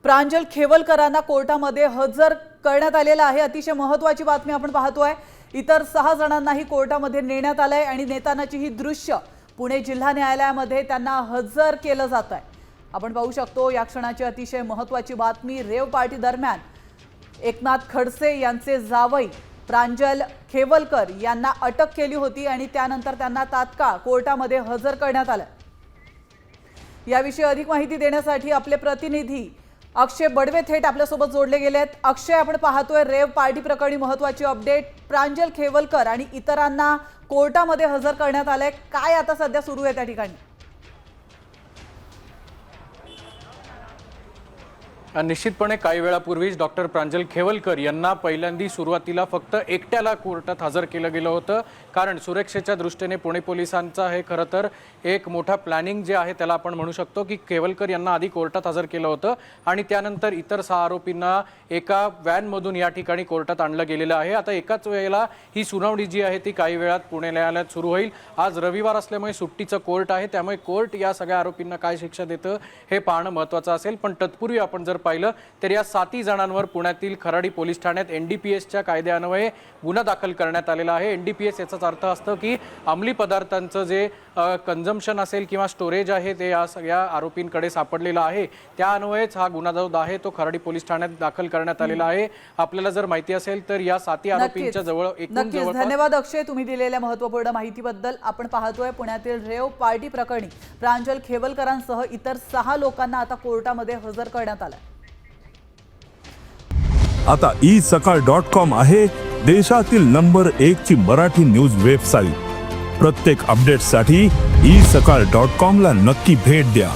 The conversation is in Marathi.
प्रांजल खेवलकरांना कोर्टामध्ये हजर करण्यात आलेला आहे। अतिशय महत्त्वाची बातमी आपण पाहतोय। इतर 6 जणांनाही कोर्टामध्ये नेण्यात आलंय आणि नेतानाची ही दृश्य पुणे जिल्हा न्यायालयामध्ये त्यांना हजर केलं जात आहे। आपण पाहू शकतो या क्षणाची अतिशय महत्त्वाची बातमी। रेव पार्टी दरम्यान एकनाथ खडसे यांचे जावई प्रांजल खेवलकर यांना अटक केली होती आणि त्यानंतर त्यांना तात्काळ कोर्टामध्ये हजर करण्यात आलं। याविषयी अधिक माहिती देण्यासाठी आपले प्रतिनिधी अक्षय बडवे थेट आपल्यासोबत जोडले गेले आहेत। अक्षय, आपण पाहतोय रेव पार्टी प्रकरणी महत्त्वाची अपडेट। प्रांजल खेवलकर आणि इतरांना कोर्टामध्ये हजर करण्यात आलंय। काय आता सध्या सुरू आहे त्या ठिकाणी? निश्चितपणे काही वेळापूर्वीच डॉक्टर प्रांजल खेवलकर यांना पहिल्यांदा सुरुवातीला फक्त एकट्याला कोर्टात हजर केलं गेलं होतं, कारण सुरक्षेच्या दृष्टीने पुणे पोलिसांचा हे खरं तर एक मोठा प्लॅनिंग जे आहे त्याला आपण म्हणू शकतो की खेवलकर यांना आधी कोर्टात हजर केलं होतं आणि त्यानंतर इतर 6 आरोपींना एका व्हॅनमधून या ठिकाणी कोर्टात आणलं गेलेलं आहे। आता एकाच वेळेला ही सुनावणी जी आहे ती काही वेळात पुणे न्यायालयात सुरू होईल। आज रविवार असल्यामुळे सुट्टीचं कोर्ट आहे, त्यामुळे कोर्ट या सगळ्या आरोपींना काय शिक्षा देतं हे पाहणं महत्त्वाचं असेल। पण तत्पूर्वी आपण जर पाहिलं तर या 7 जणांवर पुण्यातील खराडी पोलीस ठाण्यात एनडीपीएसच्या कायद्यान्वये गुन्हा दाखल करण्यात आलेला आहे। एनडीपीएस याचाच अर्थ असतो की अंमली पदार्थांचं जे कन्झम्पशन असेल किंवा स्टोरेज आहे ते या सगळ्या आरोपींकडे सापडलेलं आहे, त्या अन्वयेच हा गुन्हा जो आहे तो खराडी पोलीस ठाण्यात दाखल करण्यात आलेला आहे। आपल्याला जर माहिती असेल तर या 7 आरोपींच्या जवळ एकूण धन्यवाद अक्षय, तुम्ही दिलेल्या महत्त्वपूर्ण माहितीबद्दल। आपण पाहतोय पुण्यातील रेव पार्टी प्रकरणी प्रांजल खेवलकरांसह इतर 6 लोकांना आता कोर्टामध्ये हजर करण्यात आलं। आता isakal.com आहे देशातील नंबर 1 ची मराठी न्यूज वेबसाईट। प्रत्येक अपडेटसाठी isakal.com ला नक्की भेट द्या।